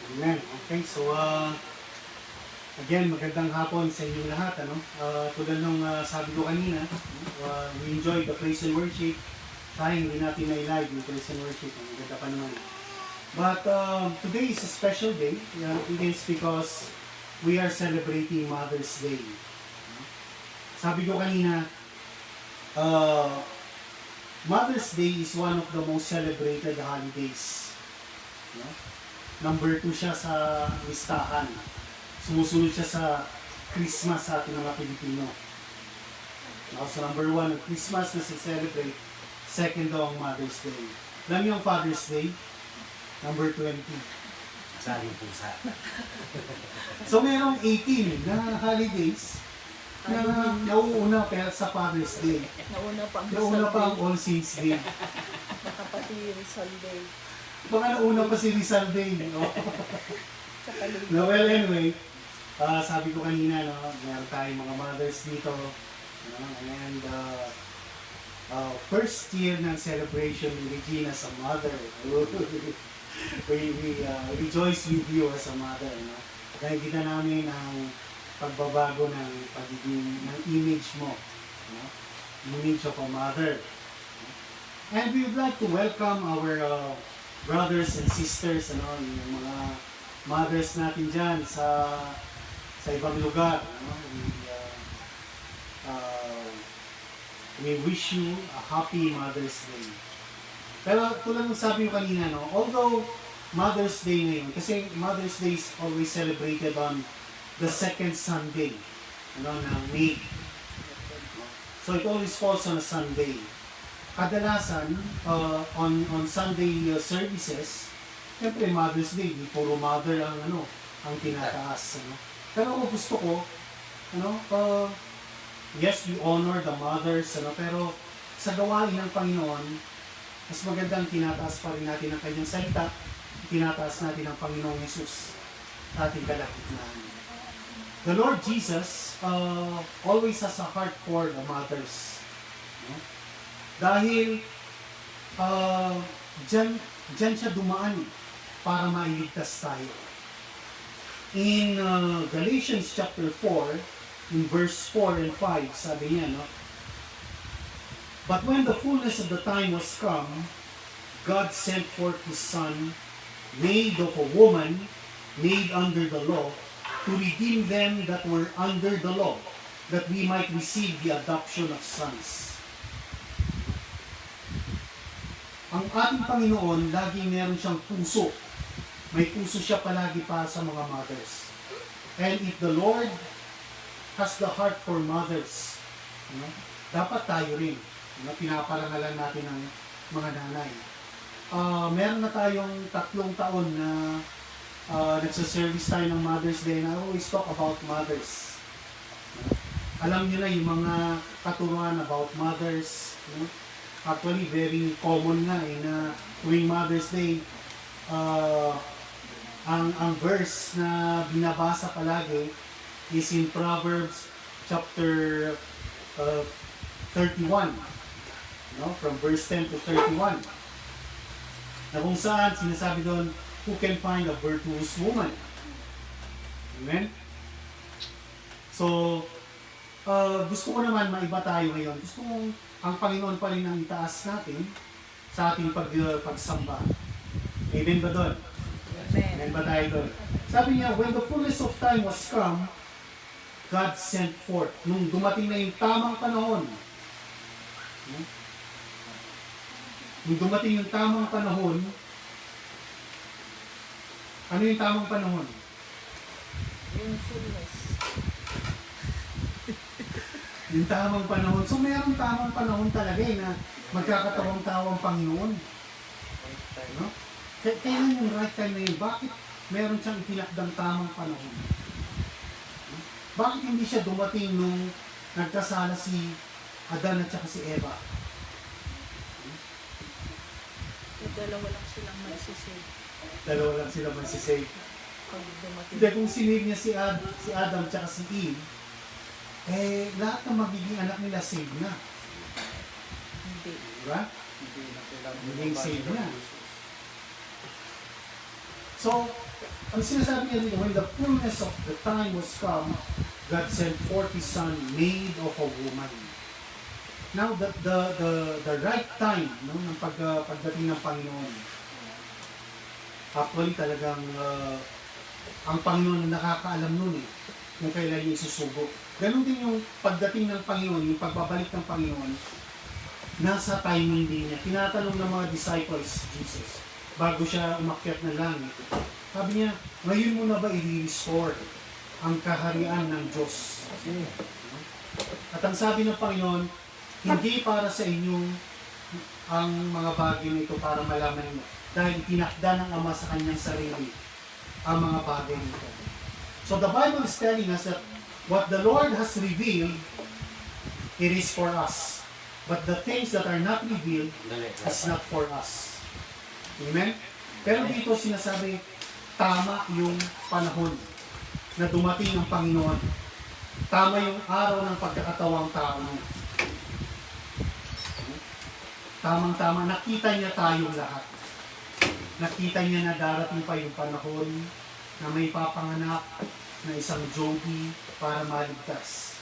Amen. Okay, so again, magandang hapon sa inyong lahat. Tulad ng sabi ko kanina, we enjoy the praise and worship. Sayang hindi natin na-live yung praise and worship. Ang ganda pa naman. But today is a special day. It is because we are celebrating Mother's Day. Sabi ko kanina, Mother's Day is one of the most celebrated holidays. Number 2 siya sa listahan. Sumusunod siya sa Christmas sa ating mga Pilipino. So number 1 ang Christmas na celebrate. Second daw ang Mother's Day. Alam niyo ang Father's Day? Number 20. Saling pusa. So merong 18 na holidays na nauuna kaya sa Father's Day. Nauna pa ang All Saints Day. Nakapati Rizal Day. Baka nauna pa si Rizal Day. No? No, well, anyway, sabi ko kanina, meron tayong mga mothers dito. And first year ng celebration ni Regina as a mother. we rejoice with you as a mother. Dahil kita namin ang pagbabago ng pagiging ng image mo. Image of a mother. And we would like to welcome our brothers and sisters, yung mga mothers natin dyan sa ibang lugar. We wish you a happy Mother's Day. Pero tulad ng sabi ko kanina, although Mother's Day ngayon, kasi Mother's Day is always celebrated on the second Sunday ng May. So it always falls on a Sunday. Kadalasan, on Sunday services, siyempre Mother's Day, di puro mother ang tinataas. Pero ako gusto ko, yes, we honor the mothers, pero sa gawain ng Panginoon, mas magandang tinataas pa rin natin ang kanyang salita, tinataas natin ang Panginoong Jesus sa ating kalagitnaan. The Lord Jesus always has a heart for the mothers. Dahil dyan siya dumaan para mailigtas tayo. In Galatians chapter 4, in verse 4 and 5, sabi niya, But when the fullness of the time was come, God sent forth His Son, made of a woman, made under the law, to redeem them that were under the law, that we might receive the adoption of sons. Ang ating Panginoon, lagi meron siyang puso. May puso siya palagi para sa mga mothers. And if the Lord has the heart for mothers, dapat tayo rin. Pinaparangalan natin ang mga nanay. Meron na tayong 3 taon na nagsaservice tayo ng Mother's Day, and I always talk about mothers. Alam niyo na yung mga katuruan about mothers. Actually, very common na na tuwing Mother's Day, ang verse na binabasa palagi is in Proverbs chapter 31, from verse 10 to 31, na kung saan sinasabi doon, who can find a virtuous woman? Amen? So, gusto ko naman maiba tayo ngayon. Gusto kong ang Panginoon pa rin ang itaas natin sa ating pagsamba. Amen ba doon? Amen ba tayo doon? Sabi niya, when the fullness of time was come, God sent forth. Nung dumating na yung tamang panahon, ano yung tamang panahon? Yung fullness. Yung tamang panahon. So, mayroong tamang panahon talaga na magkakatawang-tawang Panginoon. Kailan yung right time na yun? Bakit meron siyang itinakdang tamang panahon? Bakit hindi siya dumating nung nagkasala si Adan at saka si Eva? Dalawa lang silang magsisave. Dalawa lang sila magsisave. Pag dumating. Hindi, kung sinave niya si Adam at saka si Eve, lahat ng magiging anak nila save na. Hindi. Diba? Hindi save na. So, Ang sinasabi niya dito, when the fullness of the time was come, God sent forth His Son, made of a woman. Now, the right time, no, ng pagdating ng Panginoon, actually talagang ang Panginoon na nakakaalam nun kung kailan niya isusubo. Ganon din yung pagdating ng Panginoon, yung pagbabalik ng Panginoon, nasa timing din niya. Tinatanong ng mga disciples, Jesus, bago siya umakyat ng langit, sabi niya, ngayon mo na ba i-restore ang kaharian ng Diyos? At ang sabi ng Panginoon, hindi para sa inyong ang mga bagay na ito para malaman niyo. Dahil itinakda ng Ama sa kanyang sarili ang mga bagay nito. So the Bible is telling us that what the Lord has revealed, it is for us. But the things that are not revealed is not for us. Amen? Pero dito sinasabi, tama yung panahon na dumating ang Panginoon. Tama yung araw ng pagkakatawang tao. Tamang-tama, nakita niya tayong lahat. Nakita niya na darating pa yung panahon na may papanganak na isang Jogi para maligtas.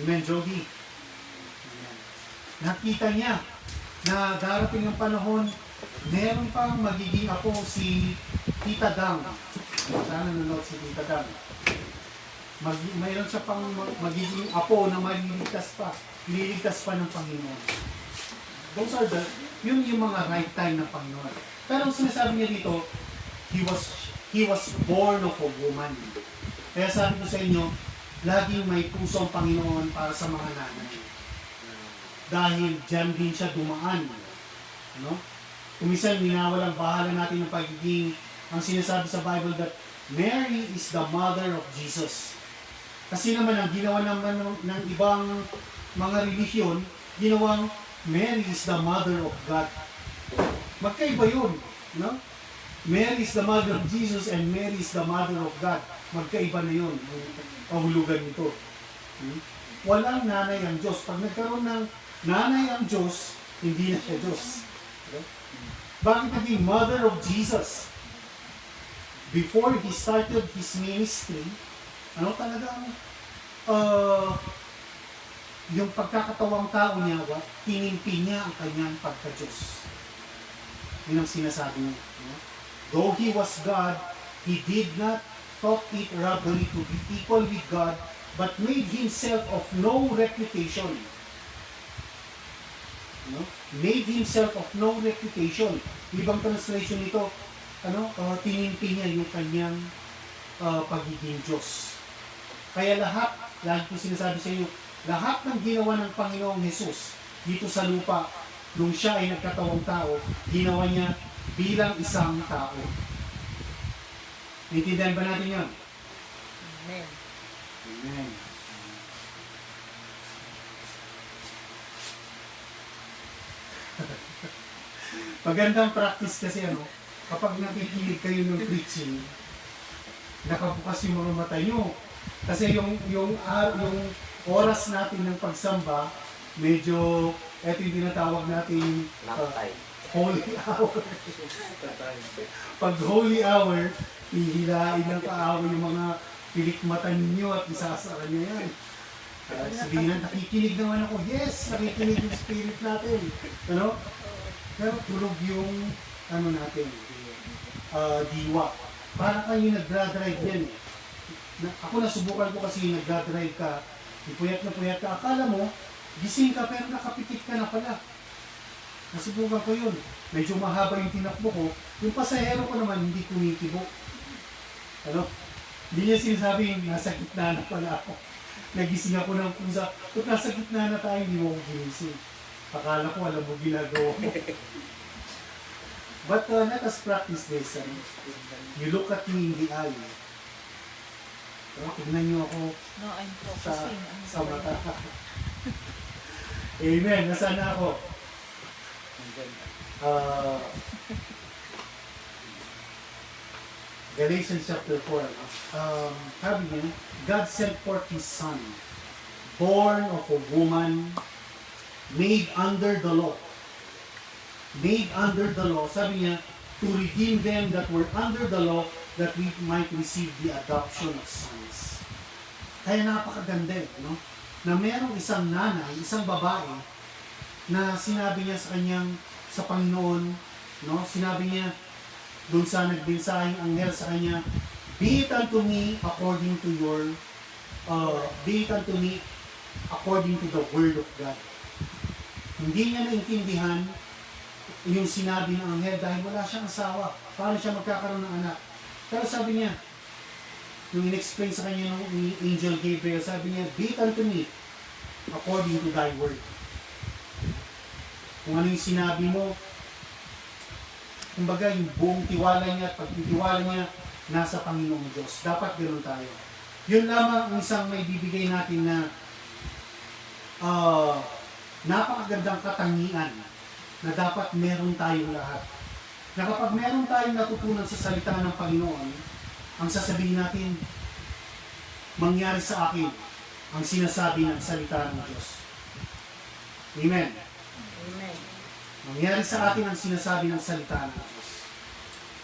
Amen, Jogi? Amen. Nakita niya na darating ang panahon, meron pang magiging apo si Tita Dang. Sana nanonood si Tita Dang. Mayroon siya pang magiging apo na maliligtas pa. Liligtas pa ng Panginoon. Those are yun yung mga right time ng Panginoon. Pero ang sinasabi niya dito, he was born of a woman. Kaya sabi ko sa inyo, laging may puso ang Panginoon para sa mga nanay. Dahil dyan din siya dumaan. Ano? Kumisan, minawalang bahala natin ng pagiging, ang sinasabi sa Bible that Mary is the mother of Jesus. Kasi naman, ang ginawa naman ng ibang mga relihiyon, ginawang Mary is the mother of God. Magkaiba yun. No? Mary is the mother of Jesus and Mary is the mother of God. Magkaiba na yun. Kahulugan nito. Walang nanay ang Diyos. Pag nagkaroon ng nanay ang Diyos, hindi na siya Diyos. Bakit naging mother of Jesus? Before he started his ministry, ano talagang yung pagkakatawang tao niya, tinimpi niya ang kanyang pagka-Diyos. Yun ang sinasabi niya. Though he was God, he did not thought it robbery to be equal with God, but made himself of no reputation. Made himself of no reputation. Ibang translation nito, tinimpi niya yung kanyang pagiging Diyos. Kaya lahat, lagi ko sinasabi sa inyo, lahat ng ginawa ng Panginoong Jesus dito sa lupa, nung siya ay nagkatawang tao, ginawa niya bilang isang tao. Naintindihan ba natin yan? Amen. Amen. Magandang practice kasi kapag nakikinig kayo ng preaching, nakabukas yung mga mata nyo. Kasi yung oras natin ng pagsamba, medyo, eto yung tinatawag natin holy hour. Pag holy hour, hihilain ng kaaway yung mga pilik mata ninyo at isasara nyo yan. Sabihin na, nakikinig naman ako. Yes, nakikinig yung spirit natin. Pero tulog yung natin, diwa. Para kayo nagdra-drive yan Ako nasubukan ko kasi nagdra-drive ka, puyat na puyat ka. Akala mo, gising ka pero nakapitik ka na pala. Nasubukan ko yun. Medyo mahaba yung tinakbo ko. Yung pasahero ko naman, hindi kumitibok. Hindi niya sinasabi, nasa gitna na pala ako. Nagising ako ng kusa. Kung nasa gitna na tayo, hindi mo ako ginising. Akala ko, alam mo ginagawa ko. But let us practice this. You look at me in the eye. Tignan niyo ako No, I'm focusing. sa mata. Amen. Nasaan na ako? Galatians chapter 4. Sabi niya, God sent forth His Son, born of a woman, made under the law. Made under the law. Sabi niya, to redeem them that were under the law, that we might receive the adoption of sons. Kaya napakaganda no? Na merong isang nanay, isang babae, na sinabi niya sa kanyang, sa Panginoon, no? Sinabi niya, doon sa nagbensaheng anghel sa kanya, be it unto me according to your, be it unto me according to the word of God. Hindi niya naintindihan yung sinabi ng anghel dahil wala siyang asawa. Paano siya magkakaroon ng anak? Pero sabi niya, yung in-explain sa kanya ng angel Gabriel, sabi niya, be it unto me according to thy word. Kung ano yung sinabi mo, kumbaga yung buong tiwala niya at pagtitiwala niya nasa Panginoong Diyos. Dapat ganoon tayo. Yun lamang ang isang may bibigay natin na napakagandang katangian na dapat meron tayong lahat. Na kapag meron tayong natutunan sa salita ng Panginoon, ang sasabihin natin, mangyari sa akin ang sinasabi ng salita ng Diyos. Amen. Amen. Mangyari sa atin ang sinasabi ng salita ng Diyos.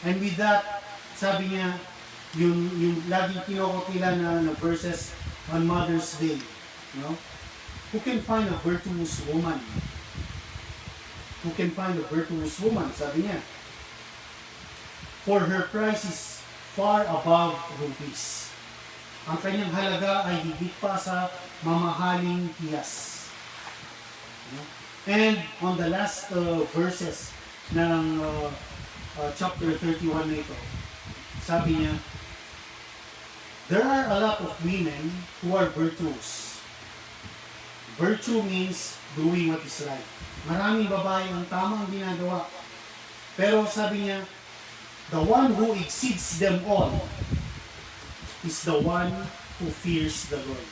And with that, sabi niya, yung laging kinokot nila na verses on Mother's Day, no? Who can find a virtuous woman? Who can find a virtuous woman? Sabi niya, for her price is far above rubies. Ang kanyang halaga ay higit pa sa mamahaling hiyas. And on the last verses ng chapter 31 na ito, sabi niya, there are a lot of women who are virtuous. Virtue means doing what is right. Maraming babae ang tamang ginagawa. Pero sabi niya, the one who exceeds them all is the one who fears the Lord.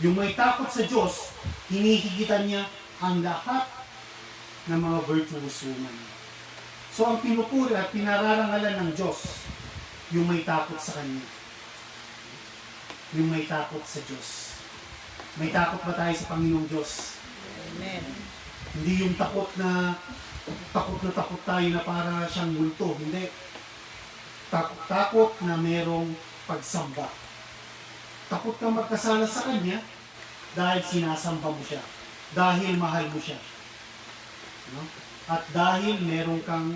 Yung may takot sa Diyos, hinihigitan niya ang lahat ng mga virtuous woman. So ang pinupuri at pinararangalan ng Diyos, yung may takot sa Kanya. Yung may takot sa Diyos. May takot ba tayo sa Panginoong Diyos? Amen. Hindi yung takot na takot tayo na para siyang multo. Hindi. Takot na merong pagsamba. Takot kang magkasala sa Kanya dahil sinasamba mo siya. Dahil mahal mo siya. No? At dahil meron kang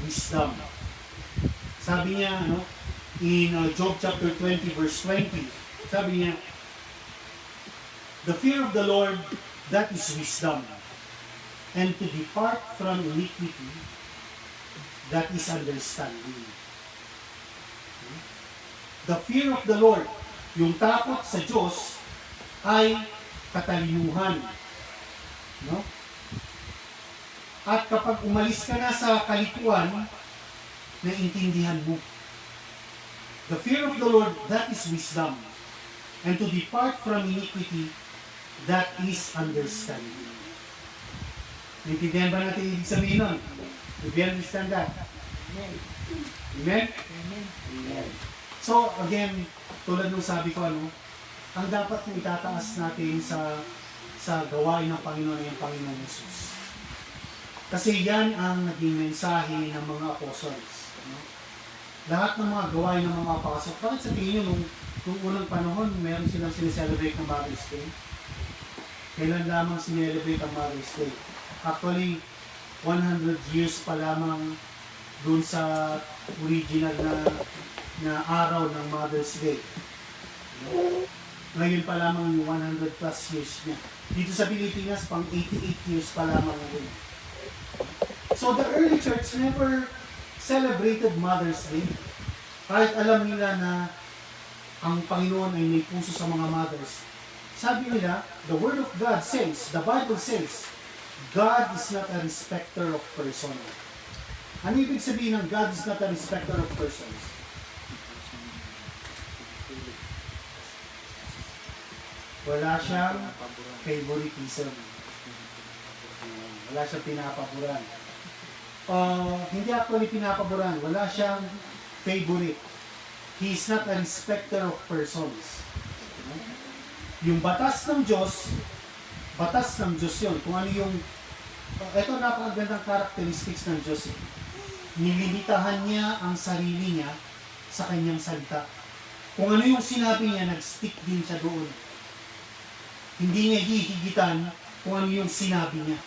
wisdom. Sabi niya, in Job chapter 20 verse 20, sabi niya, the fear of the Lord, that is wisdom. And to depart from iniquity, that is understanding. The fear of the Lord, yung takot sa Diyos, ay katalinuhan. No? At kapag umalis ka na sa kalikuan, naintindihan mo. The fear of the Lord, that is wisdom. And to depart from iniquity, that is understanding. Naintindihan ba natin ibig sabihin nun? Do we understand that? Amen. Amen? Amen. Amen. So, again, tulad nung sabi ko, ang dapat na itataas natin sa gawain ng Panginoon ay ang Panginoong Jesus. Kasi yan ang naging mensahe ng mga apostles. Lahat ng mga gawain ng mga apostles, bakit sa tingin nyo, nung unang panahon, meron silang sineselebrate ng Mother's Day? Kailan lamang sinelebrate ang Mother's Day? Actually, 100 years pa lamang dun sa original na araw ng Mother's Day. Ngayon pa lamang yung 100 plus years niya. Dito sa Pilipinas, pang 88 years pa lamang ngayon. So the early church never celebrated Mother's Day. Kahit alam nila na ang Panginoon ay may puso sa mga mothers. Sabi nila, the Word of God says, the Bible says, God is not a respecter of persons. Ano ibig sabihin ng God is not a respecter of persons? Wala siyang favoritism. Wala siyang pinapaboran. Hindi actually pinapaboran. Wala siyang favorite. He is not a respecter of persons. Yung batas ng Diyos yun. Kung ano yung, ito napakagandang characteristics ng Diyos. nilimitahan niya ang sarili niya sa kanyang salita. Kung ano yung sinabi niya, nag-stick din siya doon. Hindi niya hihigitan kung ano yung sinabi niya.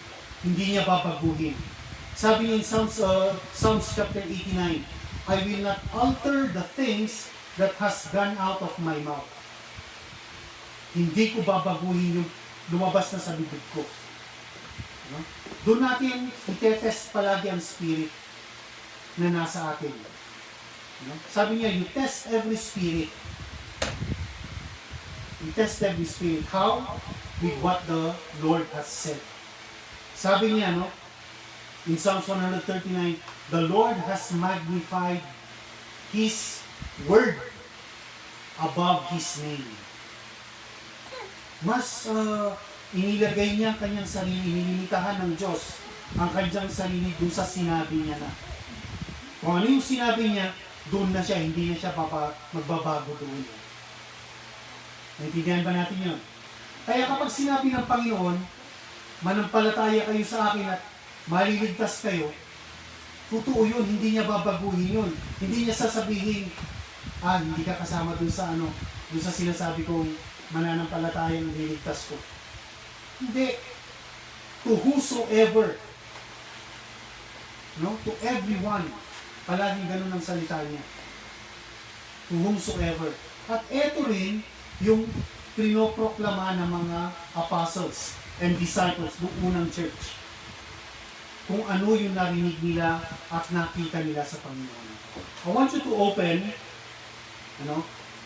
Hindi niya babaguhin. Sabi niya in Psalms chapter 89, I will not alter the things that has gone out of my mouth. Hindi ko babaguhin yung lumabas na sa bibig ko. No? Doon natin itetest palagi ang spirit na nasa atin. No? Sabi niya, you test every spirit. You test every spirit. How? With what the Lord has said. Sabi niya, no? In Psalms 139, the Lord has magnified His word above His name. Mas inilagay niya ang kanyang sarili, inilimitahan ng Diyos ang kanyang sarili doon sa sinabi niya na. Kung ano yung sinabi niya, doon na siya, hindi na siya magbabago doon. Naintindihan ba natin yun? Kaya kapag sinabi ng Panginoon, manampalataya kayo sa akin at maliligtas kayo, totoo yun, hindi niya babaguhin yun. Hindi niya sasabihin, hindi ka kasama dun sa dun sa sinasabi kong mananampalataya ng liligtas ko. Hindi. To whosoever, no? To everyone, palaging ganun ang salita niya. To whomsoever. At eto rin, yung pinoproklama ng mga apostles and disciples noong unang church. Kung ano yung narinig nila at nakita nila sa Panginoon. I want you to open,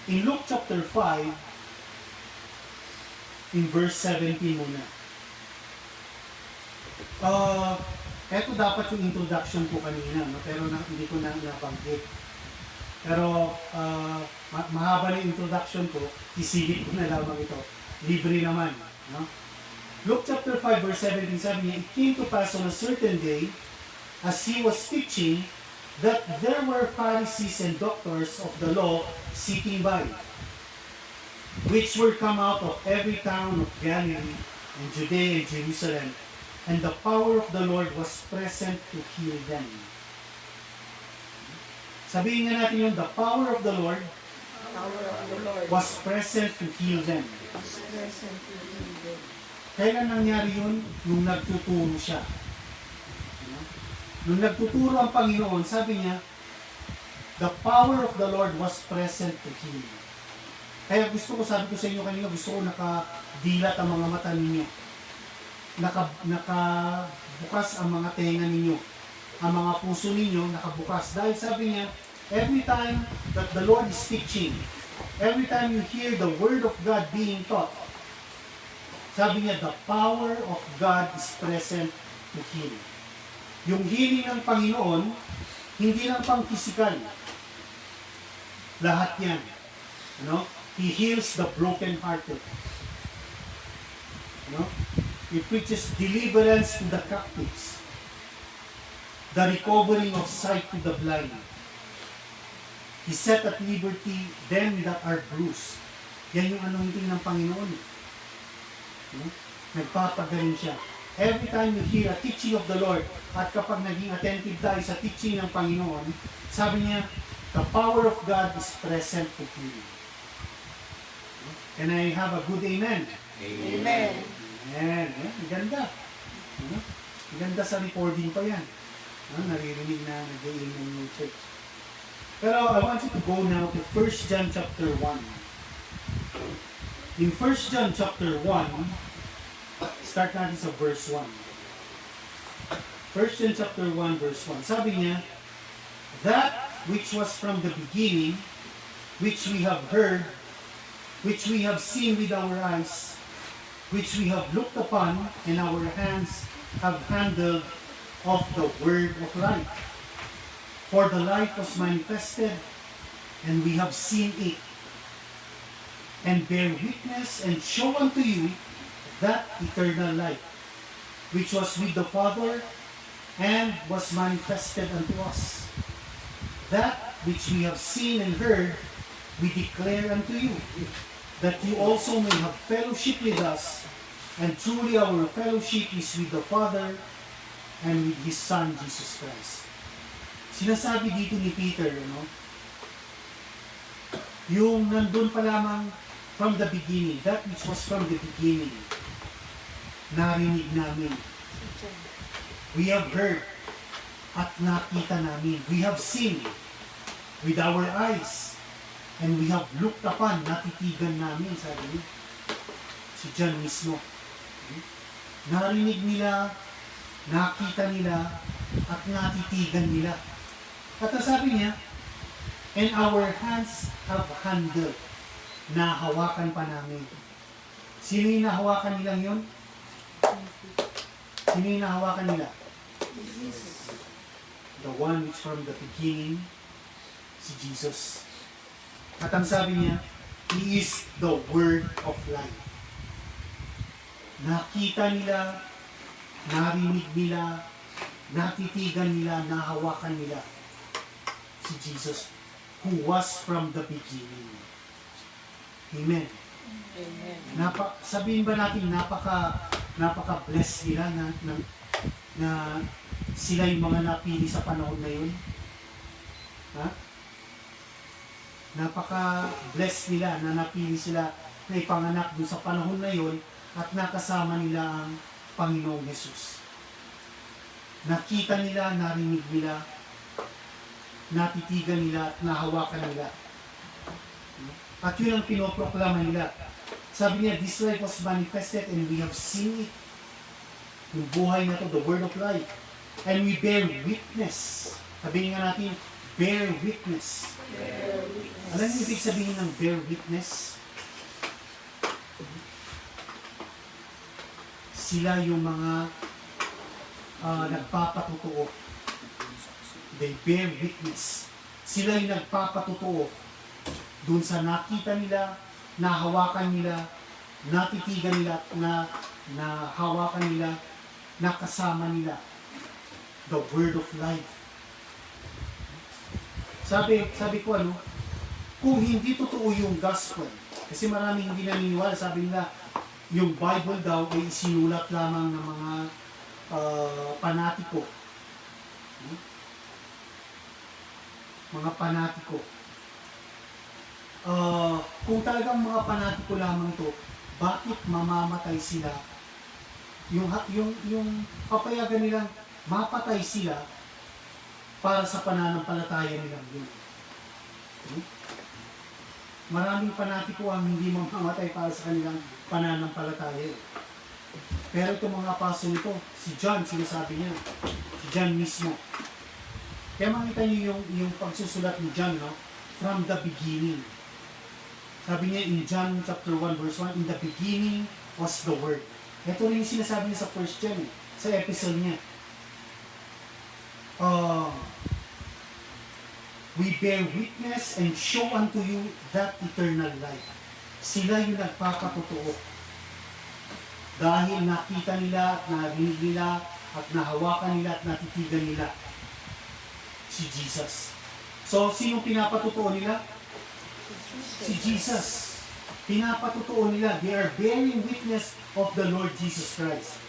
in Luke chapter 5, in verse 17 muna. Eto dapat yung introduction ko kanina, no? Pero hindi ko na nabanggit. Pero mahaba na yung introduction ko, isilip ko na lamang ito. Libre naman. No? Luke chapter 5 verse 17, sabi niya, it came to pass on a certain day, as he was teaching, that there were Pharisees and doctors of the law sitting by, which were come out of every town of Galilee and Judea and Jerusalem, and the power of the Lord was present to heal them. Sabihin nga natin yun, the power of the Lord was present to heal them. Kailan nangyari yun? Nung nagtuturo siya. Nung nagtuturo ang Panginoon, sabi niya, the power of the Lord was present to heal. Kaya sabi ko sa inyo kanina, gusto ko nakadilat ang mga mata ninyo. Nakabukas ang mga tenga ninyo. Ang mga puso ninyo nakabukas. Dahil sabi niya, every time that the Lord is teaching, every time you hear the Word of God being taught, sabi niya, the power of God is present to heal. Yung healing ng Panginoon, hindi lang pang physical. Lahat yan. He heals the broken-hearted. He preaches deliverance to the captives. The recovering of sight to the blind. He set at liberty them that are bruised. Yan yung anointing ng Panginoon. Nagpapagaling siya. Every time you hear a teaching of the Lord, at kapag naging attentive tayo sa teaching ng Panginoon, sabi niya, the power of God is present to you. Can I have a good amen? Amen. Amen. Maganda. Maganda sa recording pa yan. Naririnig na nag-amen yung church. Pero I want you to go now to 1 John chapter 1. In 1 John chapter 1, start natin sa verse 1. 1 John chapter 1 verse 1. Sabi niya, that which was from the beginning, which we have heard, which we have seen with our eyes, which we have looked upon, and our hands have handled of the word of life. For the life was manifested, and we have seen it, and bear witness and show unto you that eternal life, which was with the Father, and was manifested unto us. That which we have seen and heard, we declare unto you, that you also may have fellowship with us, and truly our fellowship is with the Father and with His Son, Jesus Christ. Sinasabi dito ni Peter, yung nandun pa lamang from the beginning, that which was from the beginning, narinig namin. We have heard at nakita namin. We have seen with our eyes and we have looked upon, natitigan namin, sabi niya. Si John mismo. Narinig nila, nakita nila, at natitigan nila. At ang sabi niya, and our hands have handled, nahawakan pa namin. Sino yung nahawakan nilang yun? Sino yung nahawakan nila? The one which from the beginning, si Jesus. At ang sabi niya, He is the Word of Life. Nakita nila, narinig nila, natitigan nila, nahawakan nila si Jesus, who was from the beginning. Amen. Amen. Sabihin ba natin, napaka-bless nila na sila yung mga napili sa panahon na yun? Ha? Napaka-bless nila na napili sila na ipanganak dun sa panahon na yun at nakasama nila ang Panginoong Jesus. Nakita nila, narinig nila, natitigan nila, at nahawakan nila. At yun ang pinoproklama nila. Sabi niya, this life was manifested and we have seen it. Yung buhay na to, the word of life. And we bear witness. Sabihin nga natin, bear witness. Alam niyo ibig sabihin ng bear witness? Sila yung mga nagpapatutuo. They bear witness. Sila yung nagpapatutuo dun sa nakita nila, nahawakan nila, natitigan nila, nahawakan nila, nakasama nila. The word of life. Sabi ko kung hindi totoo yung gospel, kasi maraming hindi naniniwala, sabi nila, yung Bible daw ay isinulat lamang ng mga panatiko. Mga panatiko. Kung talagang mga panatiko lamang to, bakit mamamatay sila? Yung papayagan nilang mapatay sila para sa pananampalataya nilang yun. Maraming panatiko ang hindi mamamatay para sa kanilang pananampalataya. Pero itong mga apostol nito, si John, sinasabi niya, si John mismo. Kaya makita niyo yung pagsusulat ni John, from the beginning. Sabi niya in John chapter 1 verse 1, in the beginning was the Word. Ito rin yung sinasabi niya sa 1 John, sa epistle niya. We bear witness and show unto you that eternal life. Sila yung nagpapatutuo. Dahil nakita nila, narinig nila, at nahawakan nila, at natitigan nila si Jesus. So, sino pinapatutuo nila? Si Jesus. Pinapatutuo nila. They are bearing witness of the Lord Jesus Christ.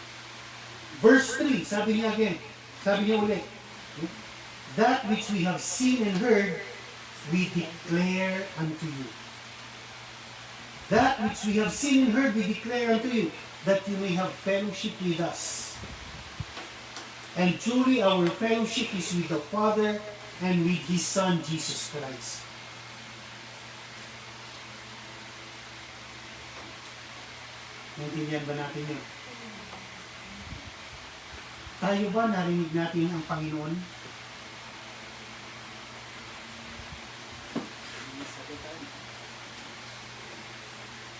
Verse 3, sabi niya ulit, that which we have seen and heard, we declare unto you. That which we have seen and heard, we declare unto you, that you may have fellowship with us. And truly our fellowship is with the Father and with His Son, Jesus Christ. Naintindihan ba natin yun? Tayo ba narinig natin ang Panginoon?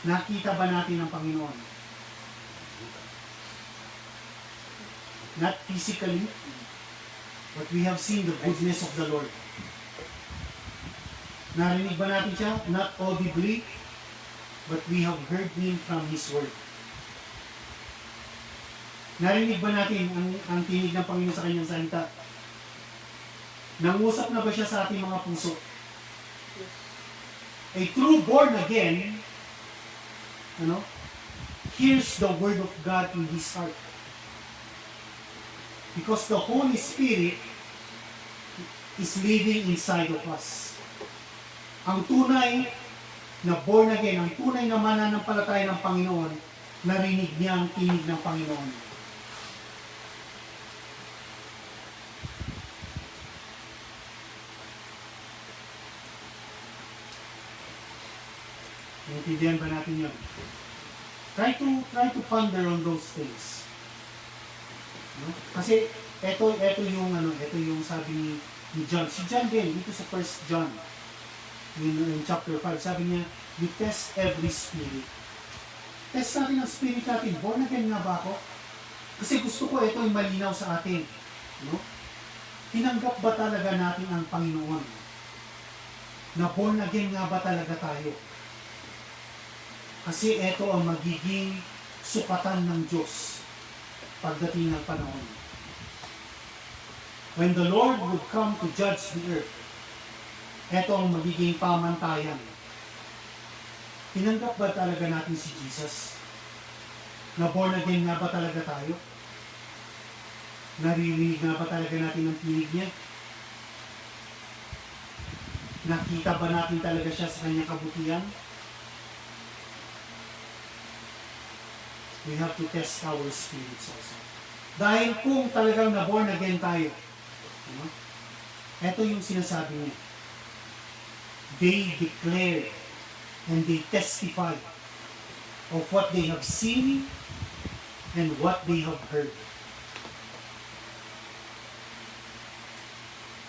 Nakita ba natin ang Panginoon? Not physically, but we have seen the goodness of the Lord. Narinig ba natin siya? Not audibly, but we have heard Him from His Word. Narinig ba natin ang tinig ng Panginoon sa Kanyang salita? Nangusap na ba siya sa ating mga puso? A true born again, hears the Word of God in his heart. Because the Holy Spirit is living inside of us. Ang tunay na born again, ang tunay na mananampalataya ng Panginoon, narinig niya ang tinig ng Panginoon. Naintindihan ba natin yun? Try to ponder on those things. No? Kasi ito yung sabi ni John. Si John din dito sa 1 John in chapter 5, sabi niya, we test every spirit. Test natin ang spirit natin. Born again nga ba ako? Kasi gusto ko ito yung malinaw sa atin. No? Tinanggap ba talaga natin ang Panginoon? Na born again nga ba talaga tayo? Kasi ito ang magiging sukatan ng Diyos pagdating ng panahon. When the Lord would come to judge the earth, ito ang magiging pamantayan. Tinanggap ba talaga natin si Jesus? Na born again nga ba talaga tayo? Naririnig nga ba talaga natin ang tinig niya? Nakita ba natin talaga siya sa kanyang kabutihan? We have to test our spirits also. Dahil kung talagang na-born again tayo, ito yung sinasabi niya. They declare and they testify of what they have seen and what they have heard.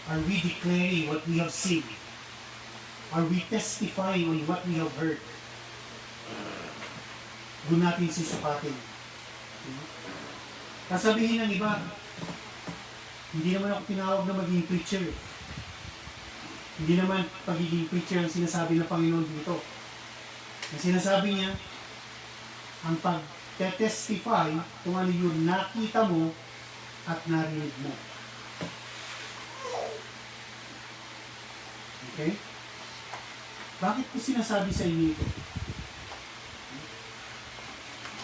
Are we declaring what we have seen? Are we testifying on what we have heard? Doon natin susukatin. Kasabihin ng iba, hindi naman ako tinawag na maging preacher. Hindi naman pagiging preacher ang sinasabi ng Panginoon dito. Ang sinasabi niya, ang pag-testify kung ano yung nakita mo at narinig mo. Okay? Bakit ko sinasabi sa inyo ito?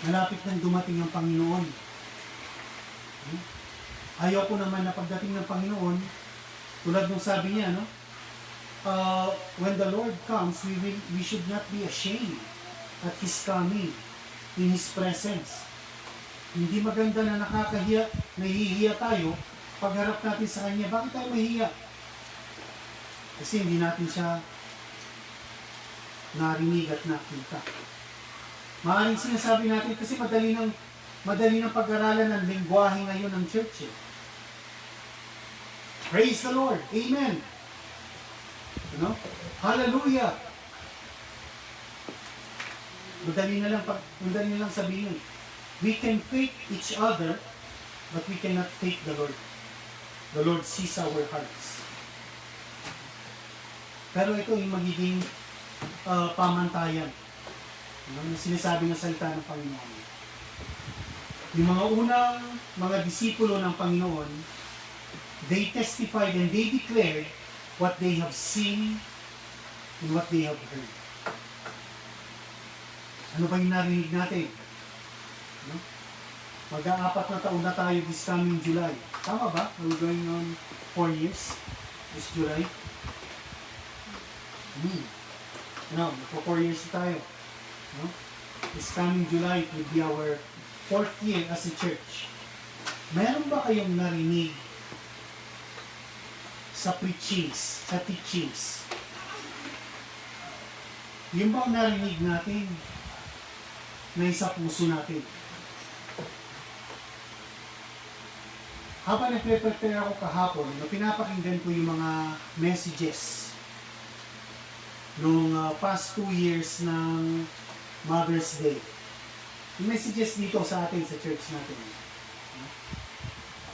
Malapit nang dumating ang Panginoon. Ayaw ko naman na pagdating ng Panginoon, tulad nung sabi niya, no? When the Lord comes, we should not be ashamed at His coming in His presence. Hindi maganda na nakakahiya, nahihiya tayo pagharap natin sa Kanya. Bakit tayo mahihiya? Kasi hindi natin siya narinig at nakita. Maaaring sinasabi natin kasi madali ng pag-aralan ng lingwahe ngayon ng church. Praise the Lord. Amen. Hallelujah. Madali na lang sabihin. We can fake each other, but we cannot fake the Lord. The Lord sees our hearts. Pero ito yung magiging pamantayan. Yung sinasabi ng salita ng Panginoon. Yung mga unang mga disipulo ng Panginoon, they testified and they declared what they have seen and what they have heard. Ano ba yung narinig natin? Mag-aapat na taon na tayo this coming July. Tama ba? We're going on 4 years this July. For 4 years tayo. This coming July will be our 4th year as a church. Meron ba kayong narinig sa preachings, sa teachings? Yung ba narinig natin na isa puso natin? Habang nagpe-prepare ako kahapon, pinapakinggan ko yung mga messages nung past 2 years ng Mother's Day. Yung messages dito sa atin, sa church natin.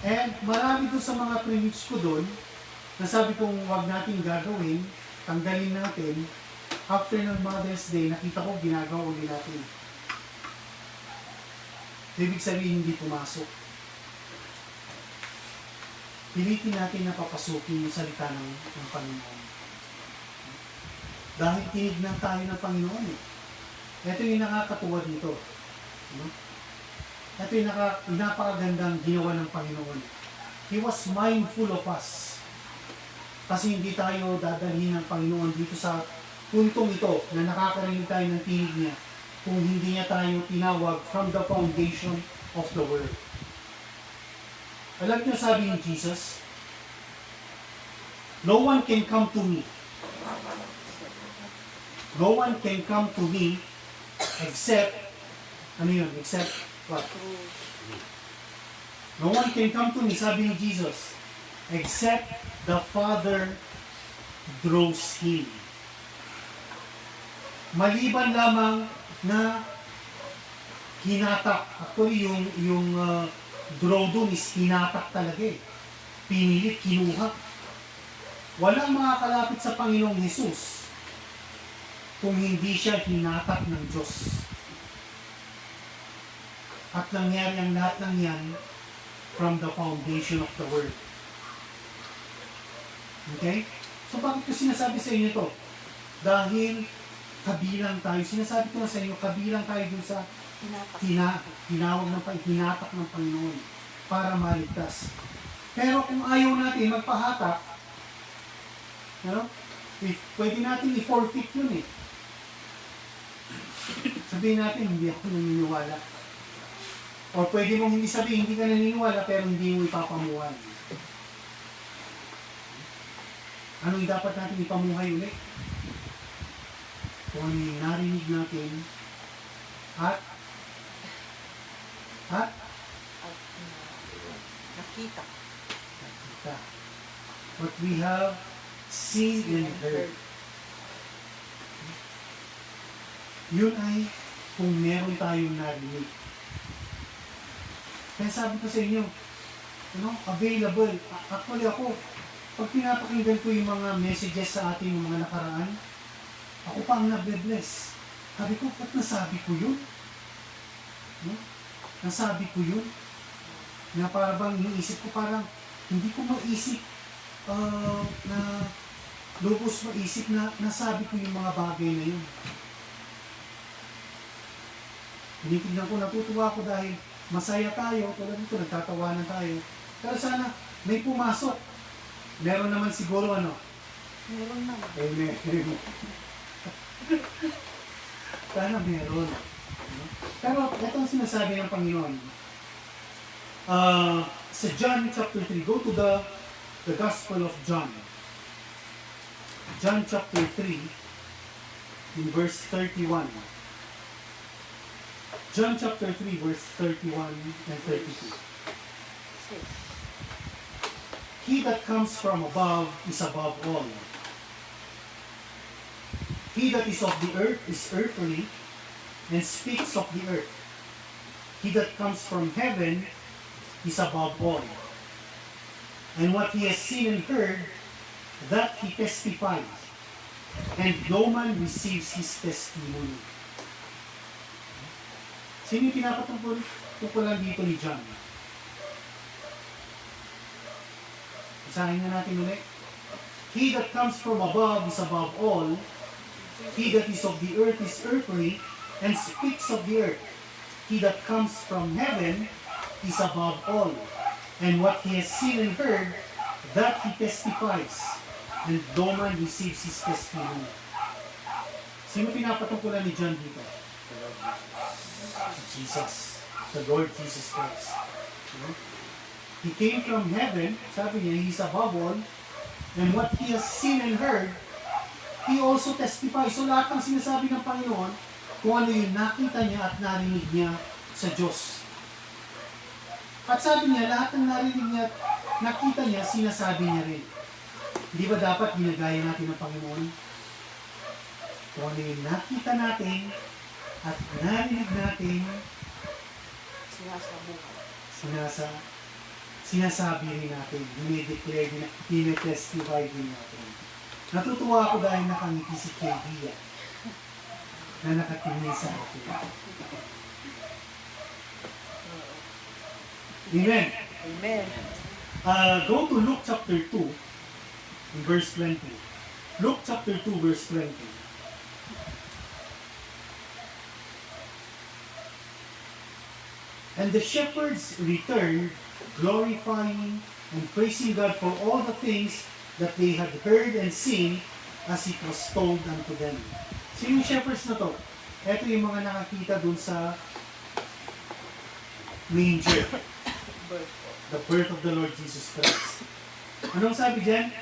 And marami doon sa mga preach ko doon, na sabi kong wag natin gagawin, tanggalin natin, after ng Mother's Day, nakita ko ginagawa ulit natin. Ibig sabihin hindi pumasok. Pilitin natin na papasukin yung salita ng Panginoon. Dahil tinignan tayo ng Panginoon eh. Ito yung nakakatuwa dito. Ito yung napakagandang ginawa ng Panginoon. He was mindful of us. Kasi hindi tayo dadalhin ng Panginoon dito sa puntong ito na nakakarinig tayo ng tinig niya kung hindi niya tayo tinawag from the foundation of the world. Alam niyo sabi ni Jesus, no one can come to me. No one can come to me except, ano yun, except what? No one can come to me, sabi ni Jesus, except the Father draws him. Maliban lamang na hinatak. Actually, yung draw doon is hinatak talaga eh. Pinilit, kinuha. Walang makakalapit sa Panginoong Hesus kung hindi siya hinatak ng Diyos. At nangyari ang lahat ng yan from the foundation of the world. Okay? So bakit ko sinasabi sa inyo ito? Dahil kabilang tayo, sinasabi ko na sa inyo, kabilang tayo dun sa tinawag ng hinatak ng Panginoon para maligtas. Pero kung ayaw natin magpahatak, pwede natin i-forfeit yun eh. Sabihin natin, hindi ako naniniwala. O pwede mong hindi sabihin, hindi ka naniniwala, pero hindi mo ipapamuhay. Anong dapat natin ipamuhay ulit? Kung ano yung narinig natin, at nakita. What we have seen and heard. Yun ay kung meron tayong narinig. Kaya sabi ko sa inyo, available. Actually ako, pag pinapakinggan ko yung mga messages sa ating mga nakaraan, ako pa ang nabe-bless. Sabi ko, ba't nasabi ko yun? Nasabi ko yun? Na parang iniisip ko, parang hindi ko maisip na lubos maisip na nasabi ko yung mga bagay na yun. Tinitignan ko, natutuwa ko dahil masaya tayo, tulad nito, nagtatawanan tayo. Pero sana may pumasok. Meron naman siguro Meron naman. Amen. Sana meron. Pero ito ang sinasabi ng Panginoon. Sa John chapter 3, go to the Gospel of John. John chapter 3, in verse 31. John chapter 3, verse 31 and 32. He that comes from above is above all. He that is of the earth is earthly, and speaks of the earth. He that comes from heaven is above all. And what he has seen and heard, that he testifies, and no man receives his testimony. Sino yung pinapatungkulan dito ni John? Basahin na natin ulit. He that comes from above is above all. He that is of the earth is earthly, and speaks of the earth. He that comes from heaven is above all. And what he has seen and heard, that he testifies, and no man receives his testimony. Sino pinapatungkulan ni John dito? Jesus. The Lord Jesus Christ. He came from heaven, sabi niya, he's above all, and what he has seen and heard, he also testifies. So lahat ng sinasabi ng Panginoon, kung ano yung nakita niya at narinig niya sa Diyos. At sabi niya, lahat ng narinig niya at nakita niya, sinasabi niya rin. Di ba dapat ginagaya natin ng Panginoon? Kung ano yung nakita natin at narinig natin, sinasabi rin natin, dinideclare, dinitestify din natin. Natutuwa ako dahil nakangiti si Kedia na nakatingin sa akin. Amen. Amen. Go to Luke chapter 2, verse 20. Luke chapter 2, verse 20. And the shepherds returned, glorifying and praising God for all the things that they had heard and seen as it was told unto them. Sino yung shepherds na to? Ito yung mga nakakita dun sa manger. The birth of the Lord Jesus Christ. Anong sabi dyan?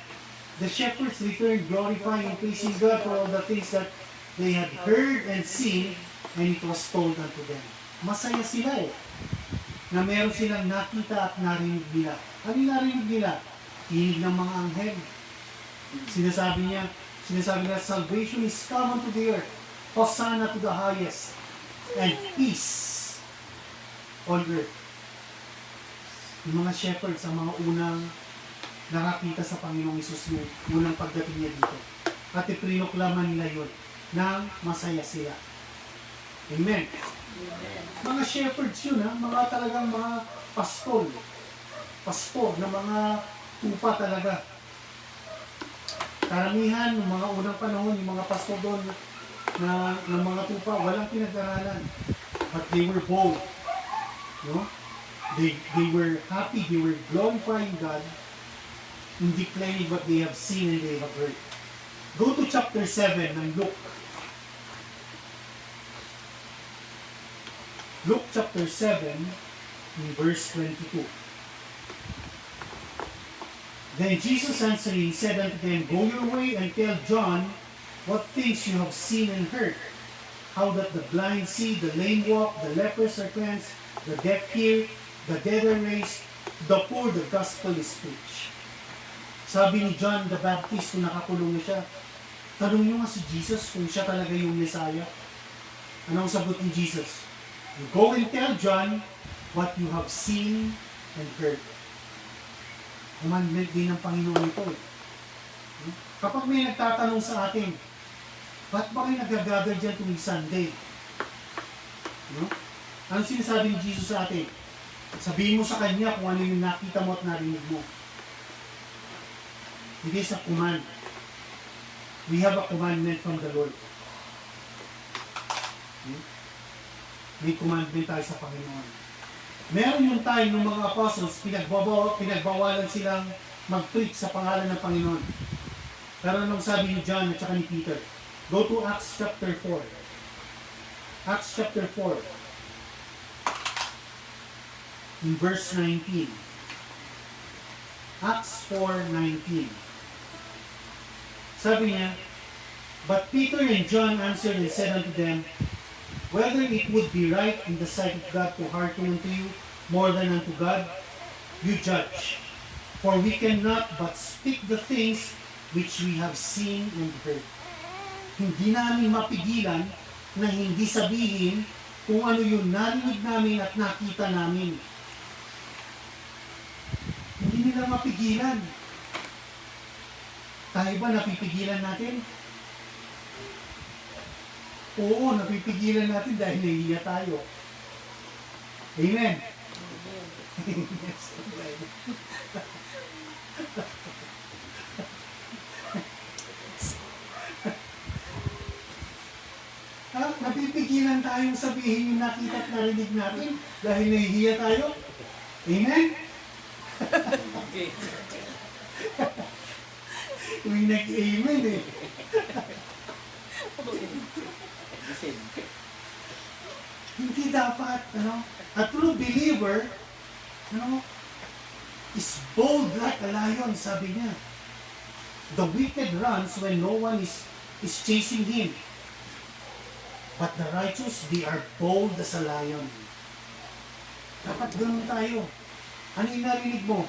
The shepherds returned glorifying and praising God for all the things that they had heard and seen, and it was told unto them. Masaya sila na meron silang nakita at narinig nila. Ano yung narinig nila? Tinig ng mga anghel. Sinasabi nila, salvation is come unto the earth. Hosanna to the highest. And peace on earth. Yung mga shepherds, ang mga unang nakakita sa Panginoong Isus yung unang pagdating niya dito. At ipinoklaman nila yun nang masaya sila. Amen. Mga shepherds yun, mga talagang mga pastor na mga tupa talaga. Karamihan, ng mga unang panahon, yung mga pastor doon ng mga tupa, walang pinag-aralan. But they were bold. No? They were happy, they were glorifying God in declaring what they have seen and they have heard. Go to chapter 7 ng Luke. Luke chapter 7, in verse 22. Then Jesus answering said unto them, Go your way and tell John what things you have seen and heard, how that the blind see, the lame walk, the lepers are cleansed, the deaf hear, the dead are raised, the poor the gospel is preached. Sabi ni John the Baptist kung nakakulong na siya, tanong nyo nga si Jesus kung siya talaga yung Messiah. Anong sagot ni Jesus? You go and tell John what you have seen and heard. Commandment din ng Panginoon ito Kapag may nagtatanong sa atin, ba't ba kayo nag-gather dyan tuwing Sunday? Ano sinasabi ni Jesus sa atin? Sabihin mo sa Kanya kung ano yung nakita mo at narinig mo. It is a command. We have a commandment from the Lord. May commandment tayo sa Panginoon. Meron yung time ng mga apostles, pinagbawalan silang mag-preach sa pangalan ng Panginoon. Pero anong sabi ni John at saka ni Peter? Go to Acts chapter 4. Acts chapter 4. In verse 19. Acts 4:19. Sabi niya, But Peter and John answered and said unto them, Whether it would be right in the sight of God to hearken unto you more than unto God, you judge. For we cannot but speak the things which we have seen and heard. Hindi namin mapigilan na hindi sabihin kung ano yung narinig namin at nakita namin. Hindi nila mapigilan. Tayo ba napipigilan natin? Oo, napipigilan natin dahil nahihiya tayo. Amen. Yes, amen. Napipigilan tayong sabihin yung nakita at narinig natin dahil nahihiya tayo. Amen? Okay. Uy, nag-amen eh. Hindi dapat, a true believer, is bold like a lion, sabi niya. The wicked runs when no one is chasing him. But the righteous, they are bold as a lion. Dapat ganun tayo. Ano yung narinig mo?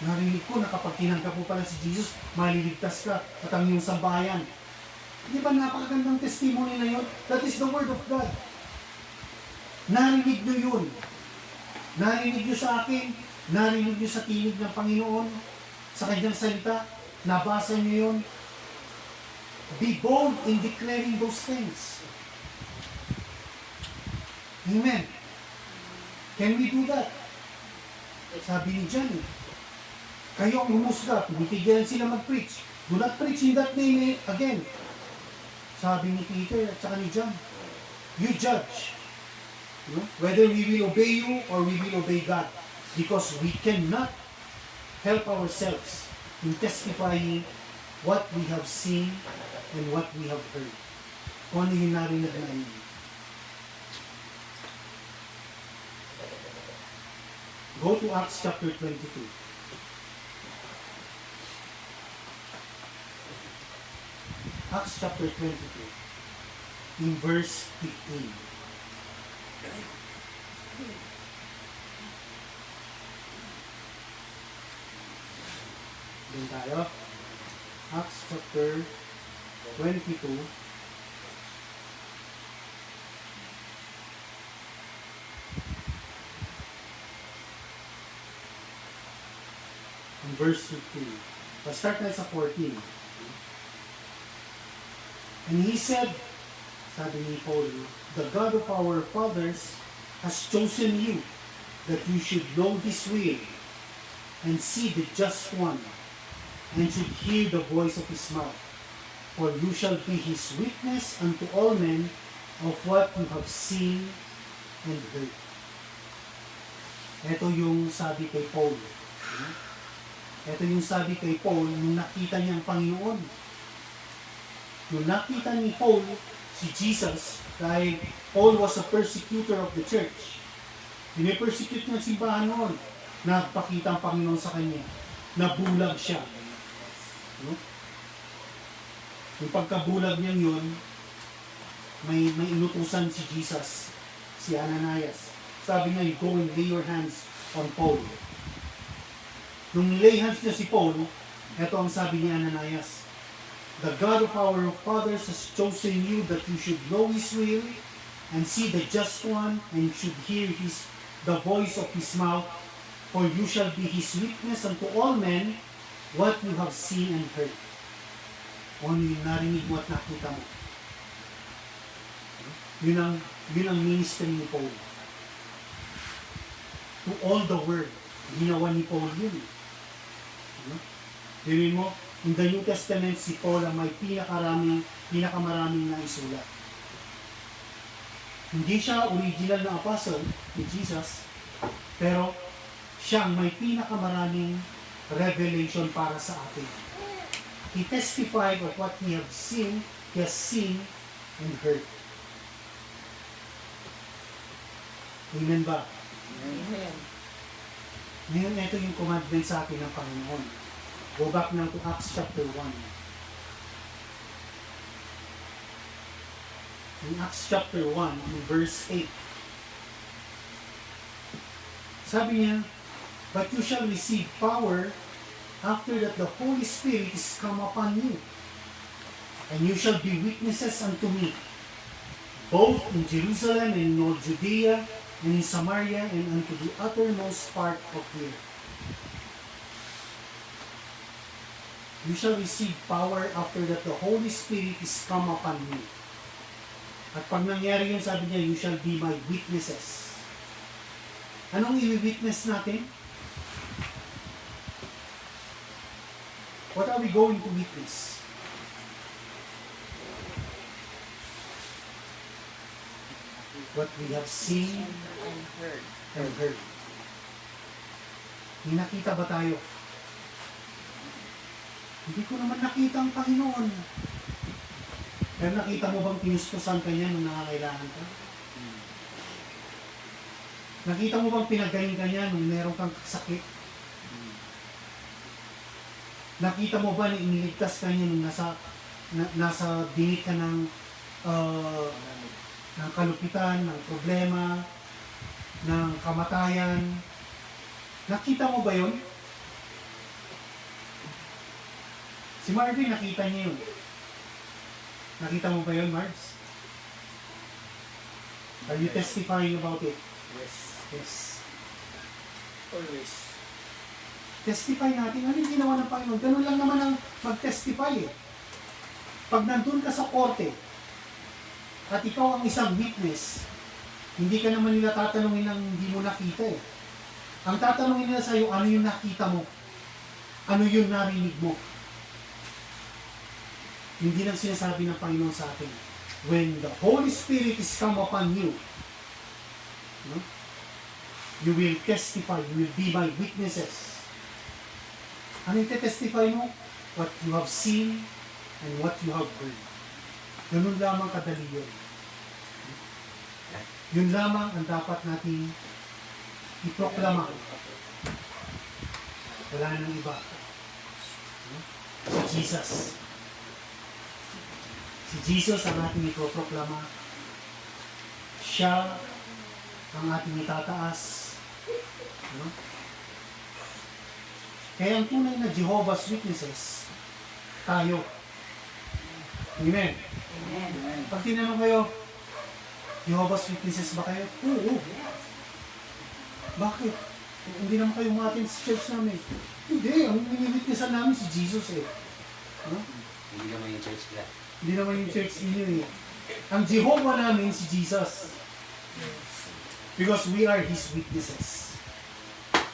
Narinig ko na kapag tinanggap mo pala si Jesus, maliligtas ka at ang iyong sambahayan. Di ba napakagandang testimony na yun? That is the word of God. Narinig nyo yun. Narinig nyo sa akin. Narinig nyo sa tinig ng Panginoon. Sa kanyang salita. Nabasa nyo yun. Be bold in declaring those things. Amen. Can we do that? Sabi ni John, kayo ang humusga, pinipigilan sila mag-preach. Do not preach in that name again. Sabi ni Peter at saka ni John, you judge. Whether we will obey you or we will obey God. Because we cannot help ourselves. in testifying what we have seen and what we have heard. Kung ano yung narinig namin. Go to Acts chapter 22. Acts chapter 22, in verse 15. Doon tayo. Acts chapter 22. In verse 15. Let's start na sa 14. And he said, sabi ni Paul, the God of our fathers has chosen you, that you should know His will, and see the just one, and should hear the voice of His mouth. For you shall be His witness unto all men of what you have seen and heard. Ito yung sabi kay Paul. Ito yung sabi kay Paul nung nakita niya ang Panginoon. Nung nakita ni Paul si Jesus, dahil Paul was a persecutor of the church. Pinipersecute ng simbahan noon. Nagpakita ang Panginoon sa kanya. Nabulag siya. No? Yung pagkabulag niya yun, may inutusan si Jesus, si Ananias. Sabi niya, you go and lay your hands on Paul. Nung lay hands niya si Paul, ito ang sabi ni Ananias, the God of our fathers has chosen you that you should know His will and see the just one and should hear the voice of His mouth, for you shall be His witness unto all men what you have seen and heard. O ano yung narinig mo at nakita mo. Yun ang ministry ni Paul. To all the world, ginawa ni Paul yun. Dirin mo, in the New Testament, si Paul ang may pinakamaraming na isulat. Hindi siya original na apostle ni Jesus, pero siya ang may pinakamaraming revelation para sa atin. He testified of what he has seen and heard. Amen ba? Amen. Ngayon, ito yung commandment sa atin ng Panginoon. Go back now to Acts chapter 1. In Acts chapter 1, in verse 8, sabi niya, but you shall receive power after that the Holy Spirit is come upon you, and you shall be witnesses unto me, both in Jerusalem and in all Judea, and in Samaria, and unto the uttermost part of the earth. You shall receive power after that the Holy Spirit is come upon you. At pag nangyari yun, sabi niya, you shall be my witnesses. Anong i-witness natin? What are we going to witness? What we have seen And heard. and heard. May nakita ba tayo? Hindi ko naman nakita ang Panginoon. Pero nakita mo bang pinustusan ka niya nung nangangailangan ka? Nakita mo bang pinagaling ka niya nung meron kang sakit? Nakita mo ba na iniligtas ka niya nung nasa dingit ka ng kalupitan, ng problema, ng kamatayan? Nakita mo ba yun? Si Marvin, nakita niya yun. Nakita mo ba yun, Marvs? Are you testifying about it? Yes. Yes. Always. Testify natin. Ano yung ginawa ng Panginoon? Ganun lang naman ang mag-testify eh. Pag nandun ka sa korte, at ikaw ang isang witness, hindi ka naman nila tatanungin ng hindi mo nakita eh. Ang tatanungin nila sa'yo, ano yung nakita mo? Ano yung narinig mo? Hindi lang sinasabi ng Panginoon sa atin, when the Holy Spirit is come upon you, no? You will testify, you will be my witnesses. Ano yung testify mo? What you have seen and what you have heard. Ganun lamang kadali yun. Yun lamang ang dapat nating iproklama. Wala nang iba. Si Jesus. Si Jesus ang ating iproproklama. Siya ang ating itataas. No? Kaya ang tunay na Jehovah's Witnesses, tayo. Amen. Amen. Pag tinanong kayo, Jehovah's Witnesses ba kayo? Oo. Bakit? Hindi naman kayo umatin sa church namin. Hindi, ang minibitnessan namin si Jesus eh. No? Hindi naman yung church nila. Hindi naman yung church ninyo eh. Ang Jehovah namin si Jesus. Because we are His witnesses.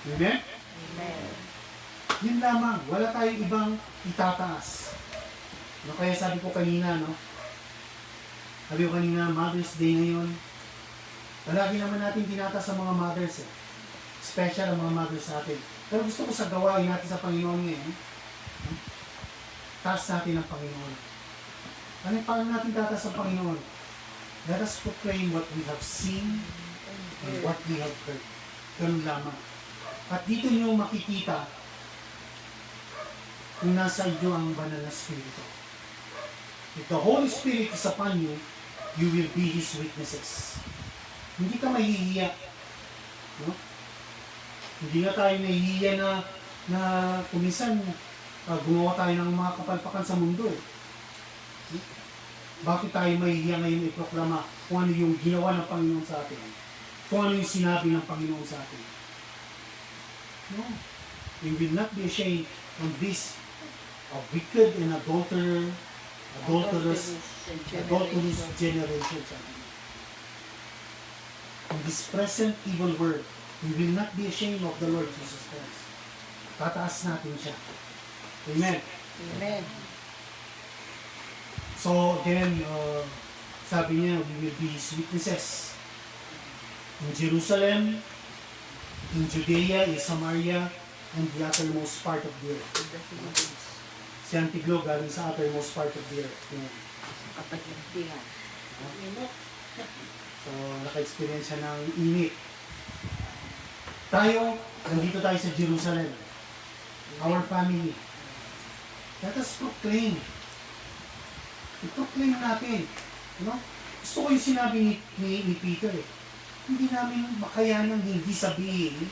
Amen? Amen. Yun lamang. Wala tayong ibang itataas. No, kaya sabi ko kanina, no? Sabi ko kanina, Mother's Day ngayon. Palagi naman natin tinataas sa mga mothers eh. Special ang mga mothers sa atin. Pero gusto ko sa gawain natin sa Panginoon ngayon, taas natin ang Panginoon. Ano yung paano natin tataas ang Panginoon? Let us proclaim what we have seen and what we have heard. Ganun lamang. At dito nyo makikita kung nasa inyo ang banal na Espiritu. If the Holy Spirit is upon you, you will be His witnesses. Hindi ka mahihiya. No? Hindi nga tayo nahihiya na kuminsan gumawa tayo ng mga kapalpakan sa mundo. Eh. Bakit tayo mahihiya ngayon iproklama kung ano yung ginawa ng Panginoon sa atin? Kung ano yung sinabi ng Panginoon sa atin? No. We will not be ashamed of this wicked and adulterous generation. In this present evil world, we will not be ashamed of the Lord Jesus Christ. Tataas natin siya. Amen. Amen. So again, sabi niya, we will be His witnesses. In Jerusalem, in Judea, in Samaria, and the uttermost part of the earth. In the Philippines. Si Antiglo galing sa uttermost part of the earth. Ayan. Kapaglantihan. So, naka-experience siya ng init. Tayo, nandito tayo sa Jerusalem. Our family. Let us proclaim. I-proclaim natin. You know? Gusto ko yung sinabi ni Peter eh. Hindi namin makayanang hindi sabihin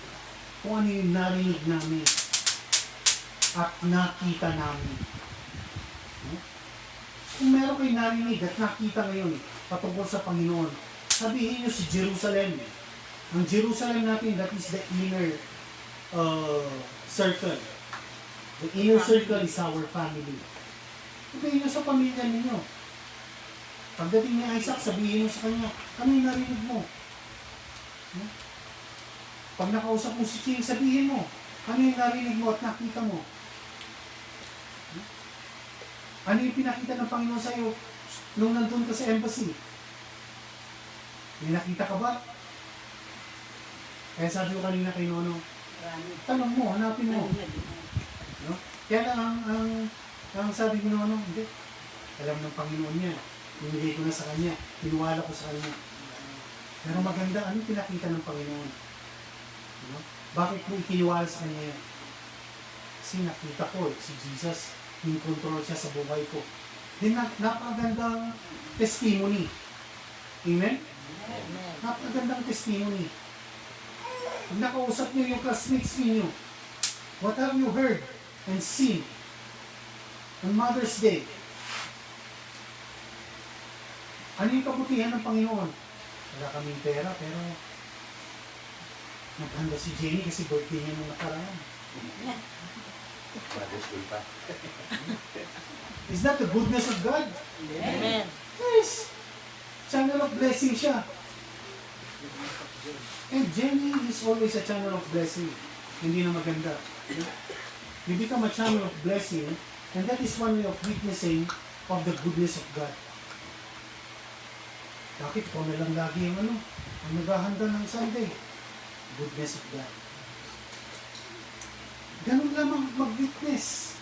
kung ano yung narinig namin at nakita namin. No? Kung meron kayo narinig at nakita ngayon patungkol sa Panginoon, sabihin nyo si Jerusalem. Ang Jerusalem natin, that is the inner circle. The inner circle is our family. Sabihin nyo sa pamilya ninyo. Pagdating ni Isaac, sabihin mo sa kanya, ano yung narinig mo? No? Pag nakausap mo si King, sabihin mo, ano yung narinig mo at nakita mo? No? Ano yung pinakita ng Panginoon sa'yo nung nandun ka sa embassy? May nakita ka ba? Kaya sabi ko kanina kay Nono, tanong mo, hanapin mo. No? Kaya lang ang sabi ko Nono, hindi. Alam ng Panginoon niya. Binigay ko na sa Kanya. Tinuwala ko sa Kanya. Pero maganda, ano pinakita ng Panginoon? No? Bakit mo itiniwala sa Kanya yan? Kasi nakita ko, si Jesus, in control siya sa buhay ko. Then, napakagandang testimony. Amen? Amen. Napakagandang testimony. Pag nakausap niyo yung classmates niyo, what have you heard and seen on Mother's Day? Ano yung kabutihan ng Panginoon? Wala kaming pera, pero naghanda si Jenny kasi birthday niya nung nakaraan. Mother's Day pa. Is that the goodness of God? Amen. Yes! Channel of blessing siya. And Jenny is always a channel of blessing. Hindi na maganda. You become a channel of blessing, and that is one way of witnessing of the goodness of God. Bakit ko na lang lagi ang ang naghahanda ng Sunday? Goodness of God. Ganun lamang mag-witness.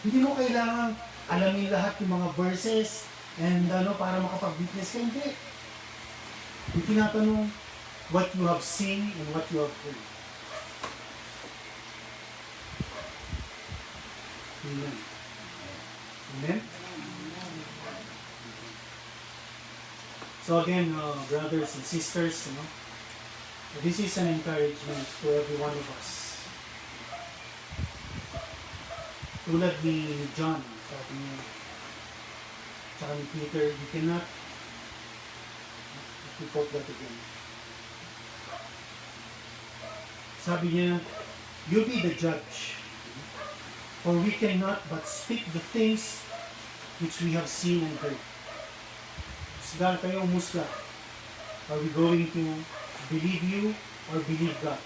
Hindi mo kailangan alamin lahat yung mga verses and para makapag-witness ka. Hindi. Yung tinatanong, what you have seen and what you have heard. Amen. Amen? So again, brothers and sisters, this is an encouragement to every one of us. Tulad ni John, sabi niya, tsaka ni Peter, you cannot, let me quote that again. Sabi niya, you be the judge, for we cannot but speak the things which we have seen and heard. Musga kayo, musga. Are we going to believe you or believe God?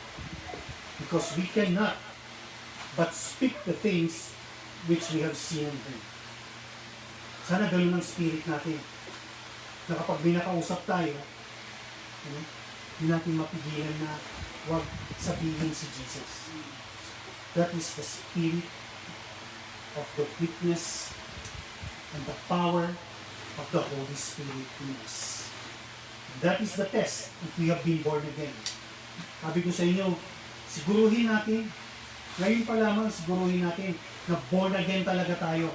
Because we cannot but speak the things which we have seen and heard. Sana ganun ang spirit natin. Na kapag may nakausap tayo, hindi natin mapigilan na huwag sabihin si Jesus. That is the spirit of the witness and the power of the Holy Spirit in us. That is the test if we have been born again. Sabi ko sa inyo, siguruhin natin, ngayon pa lamang siguruhin natin na born again talaga tayo.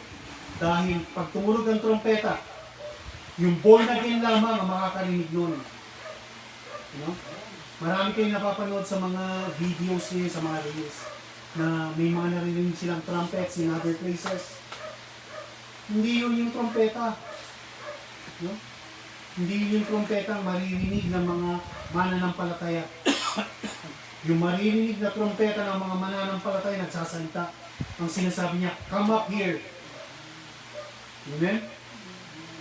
Dahil pag tumulog ang trompeta, yung born again lamang ang makakarinig nun. Marami kayong napapanood sa mga videos niya, sa mga reels, na may mga narinig silang trumpets in other places. Hindi yun yung trompeta. Hindi yun yung trompeta ang maririnig ng mga mananampalataya. Yung maririnig na trompeta ng mga mananampalataya nagsasalita. Ang sinasabi niya, come up here. Amen?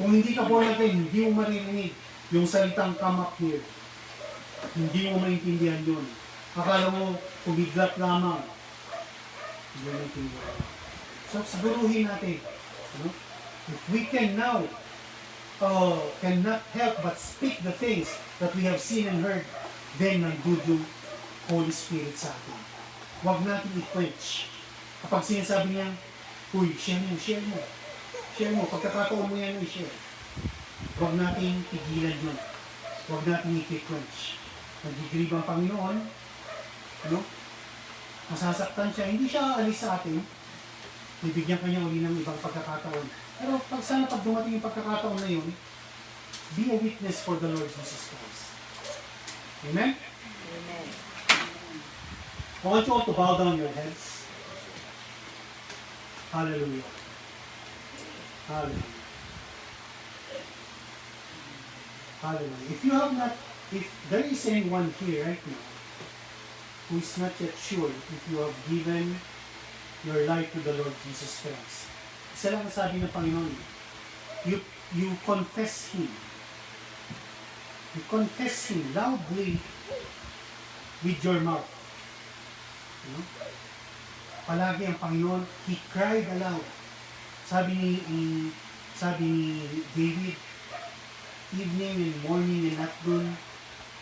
Kung hindi ka born again, hindi mo maririnig yung salitang come up here. Hindi mo maintindihan yun. Akala mo, kumiglat lamang. Hindi mo maintindihan. So, siguruhin natin. If we can now cannot help but speak the things that we have seen and heard, then nandun yung Holy Spirit sa atin. Huwag natin i-quench. Kapag sinasabi niya, uy, share mo, pagkakataon mo yan, i-share. Huwag natin pigilan yun. Huwag natin i-quench. Nagigrieve ang Panginoon, masasaktan siya, hindi siya aalis sa atin, bibigyan kanya uli ng ibang pagkakataon. Pero pag dumating yung pagkakataon na yun, be a witness for the Lord Jesus Christ. Amen? Amen. I want you all to bow down your heads. Hallelujah. Hallelujah. Hallelujah. If there is anyone here right now who is not yet sure if you have given your life to the Lord Jesus Christ, isa lang ang sabi ng Panginoon, you confess Him. You confess Him loudly with your mouth. Palagi ang Panginoon, He cried aloud. Sabi ni David, evening and morning and afternoon,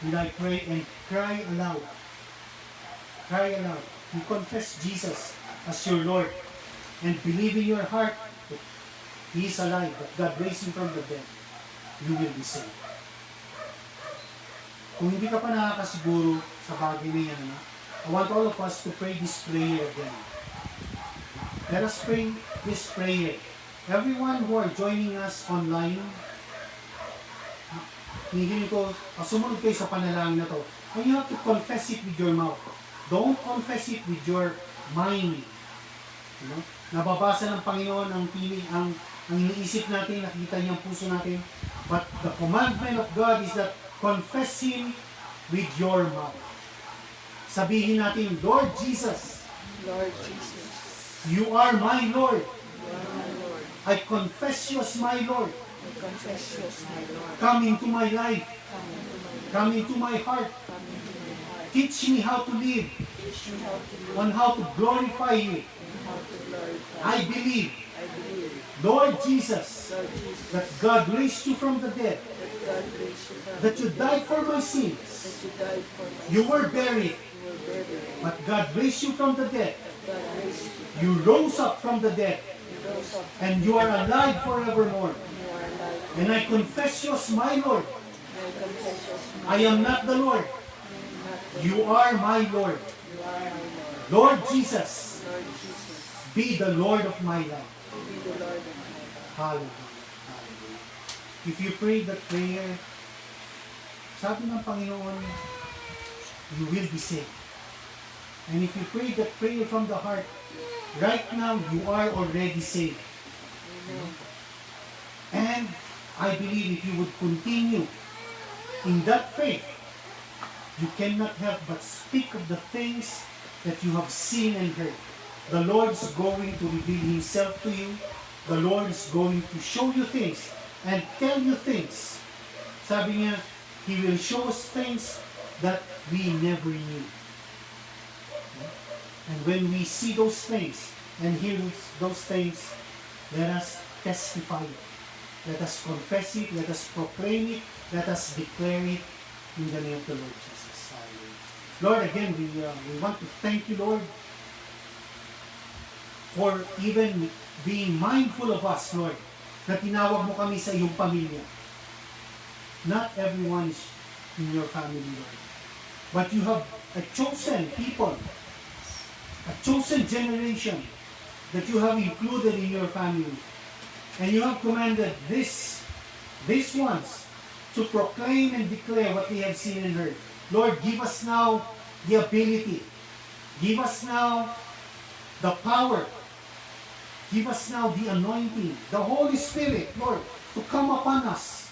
will I pray and cry aloud. Cry aloud. You confess Jesus as your Lord and believe in your heart that He is alive, that God raised Him from the dead, you will be saved. Kung hindi ka pa nakakasiguro sa bagay na yan, I want all of us to pray this prayer again. Let us pray this prayer. Everyone who are joining us online, hingin ko, sumunod kayo sa panalangin na to. And you have to confess it with your mouth. Don't confess it with your mind. Nababasa ng Panginoon ang iniisip natin, nakita niya ang puso natin. But the commandment of God is that confess Him with your mouth. Sabihin natin, Lord Jesus, you are my Lord. I confess you as my Lord. Come into my life. Come into my heart. Teach me how to live. On how to glorify you. I believe, Lord Jesus, that God raised you from the dead. That you died for my sins. You were buried, but God raised you from the dead. You rose up from the dead, and you are alive forevermore. And I confess you as my Lord. I am not the Lord. You are my Lord. Lord Jesus, be the Lord of my life. Hallelujah. Hallelujah. If you pray that prayer, sabi ng Panginoon, you will be saved. And if you pray that prayer from the heart, right now you are already saved. And I believe if you would continue in that faith, you cannot help but speak of the things that you have seen and heard. The Lord is going to reveal Himself to you. The Lord is going to show you things and tell you things. Sabi niya, He will show us things that we never knew. And when we see those things and hear those things, let us testify it. Let us confess it. Let us proclaim it. Let us declare it in the name of the Lord Jesus. Hallelujah. Lord, again, we want to thank you, Lord, for even being mindful of us, Lord, na tinawag mo kami sa iyong pamilya. Not everyone is in your family, Lord. But you have a chosen people, a chosen generation that you have included in your family. And you have commanded these ones to proclaim and declare what they have seen and heard. Lord, give us now the ability. Give us now the power. Give us now the anointing, the Holy Spirit, Lord, to come upon us,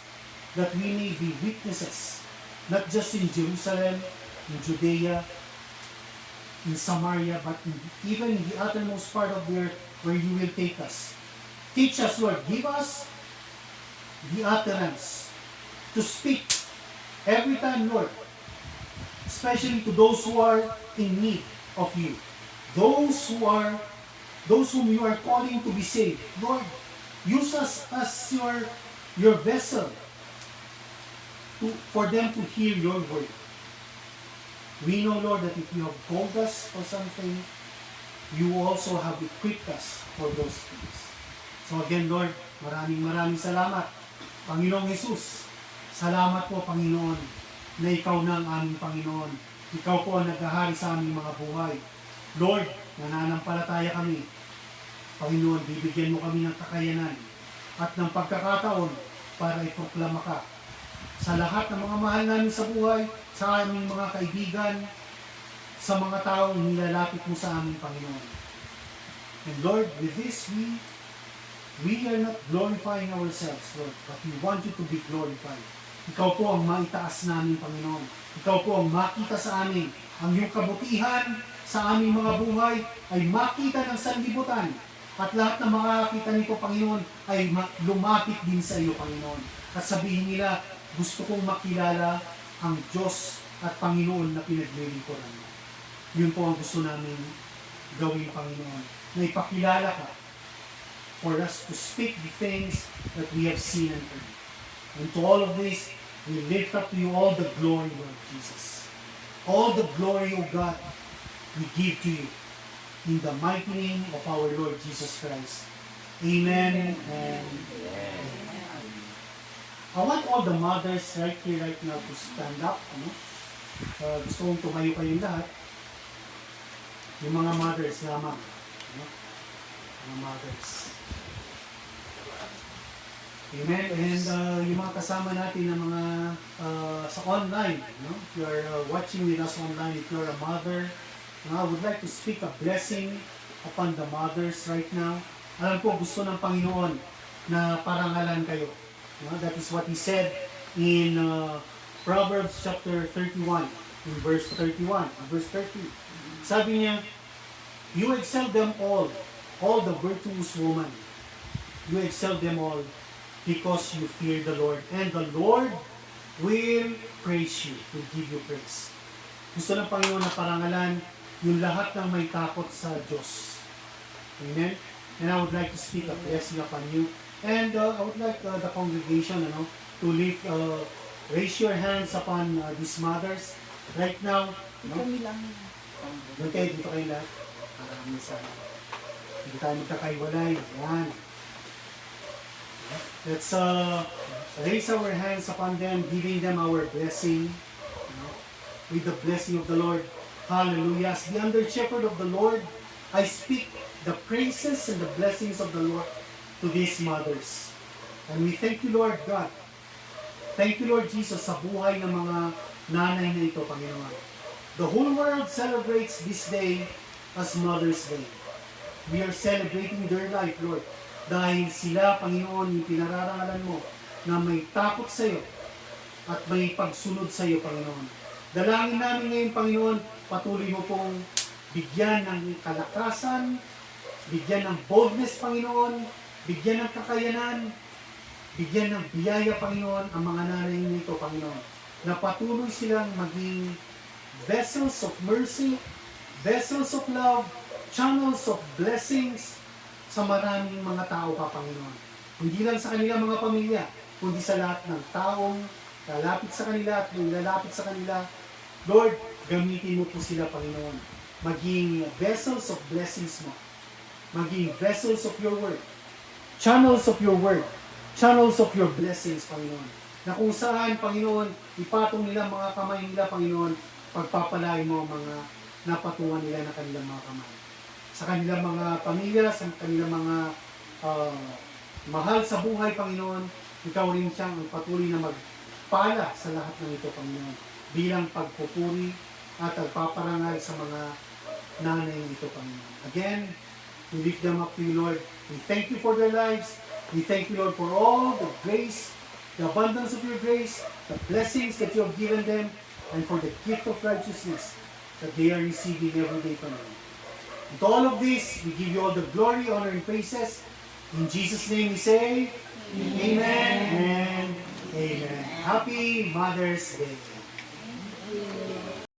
that we may be witnesses, not just in Jerusalem, in Judea, in Samaria, but even in the uttermost part of the earth where you will take us. Teach us, Lord. Give us the utterance to speak every time, Lord, especially to those who are in need of you. Those whom you are calling to be saved. Lord, use us as your vessel for them to hear your word. We know, Lord, that if you have called us for something, you also have equipped us for those things. So again, Lord, maraming salamat. Panginoong Jesus, salamat po, Panginoon, na ikaw na ang aming Panginoon. Ikaw po ang naghahari sa aming mga buhay. Lord, nananampalataya kami. Panginoon, bibigyan mo kami ng kakayanan at ng pagkakataon para iproklama ka sa lahat ng mga mahal namin sa buhay, sa aming mga kaibigan, sa mga taong nilalapit mo sa aming Panginoon. And Lord, with this, we are not glorifying ourselves, Lord, but we want you to be glorified. Ikaw po ang maitaas namin, Panginoon. Ikaw po ang makita sa amin. Ang iyong kabutihan sa aming mga buhay ay makita ng sanlibutan. At lahat ng makakita nito, Panginoon, ay lumapit din sa iyo, Panginoon. At sabihin nila, gusto kong makilala ang Diyos at Panginoon na pinaglilingkuran mo. Yun po ang gusto namin gawin, Panginoon. Na ipakilala ka for us to speak the things that we have seen and heard. And to all of this, we lift up to you all the glory, Lord Jesus. All the glory, O God, we give to you. In the mighty name of our Lord Jesus Christ. Amen and amen. I want all the mothers right here, right now to stand up. Gusto kong tumayo kayong lahat. Yung mga mothers lamang. Mga mothers. Amen. And yung mga kasama natin na mga sa online. If you are watching with us online, if you are a mother, I would like to speak a blessing upon the mothers right now. Alam ko, gusto ng Panginoon na parangalan kayo. That is what He said in Proverbs chapter 31, in verse 31, verse 30. Sabi niya, you excel them all the virtuous woman. You excel them all because you fear the Lord. And the Lord will praise you, will give you praise. Gusto ng Panginoon na parangalan yung lahat ng may takot sa Diyos. Amen? And I would like to speak a blessing upon you. And I would like the congregation to lift, raise your hands upon these mothers. Right now, Kami lang. dito kayo lahat. Maraming salamat. Hindi tayo magkakaiwalay. Yan. Let's raise our hands upon them, giving them our blessing. With the blessing of the Lord. Hallelujah. As the under shepherd of the Lord, I speak the praises and the blessings of the Lord to these mothers. And we thank you, Lord God. Thank you, Lord Jesus, sa buhay ng mga nanay na ito, Panginoon. The whole world celebrates this day as Mother's Day. We are celebrating their life, Lord. Dahil sila, Panginoon, yung pinararangalan mo na may takot sa iyo at may pagsunod sa iyo, Panginoon. Dalangin namin ngayon, Panginoon, patuloy mo pong bigyan ng kalakasan, bigyan ng boldness, Panginoon, bigyan ng kakayanan, bigyan ng biyaya, Panginoon, ang mga nanay nito, Panginoon, na patuloy silang maging vessels of mercy, vessels of love, channels of blessings sa maraming mga tao pa, Panginoon. Hindi lang sa kanilang mga pamilya, kundi sa lahat ng taong lalapit sa kanila at may lalapit sa kanila. Lord, gamitin mo po sila, Panginoon. Maging vessels of blessings mo. Maging vessels of your word. Channels of your word. Channels of your blessings, Panginoon. Na kung saan, Panginoon, ipatong nila mga kamay nila, Panginoon, pagpapalain mo ang mga napatungan nila na kanilang mga kamay. Sa kanilang mga pamilya, sa kanilang mga mahal sa buhay, Panginoon, ikaw rin siyang patuloy na magpala sa lahat ng ito, Panginoon. Bilang pagpupuri at pagpaparangal sa mga nanay ng ito, Panginoon. Again, we lift them up to you, Lord. We thank you for their lives. We thank you, Lord, for all the grace, the abundance of your grace, the blessings that you have given them, and for the gift of righteousness that they are receiving every day from you. And all of this, we give you all the glory, honor, and praises. In Jesus' name we say, Amen and Amen. Happy Mother's Day.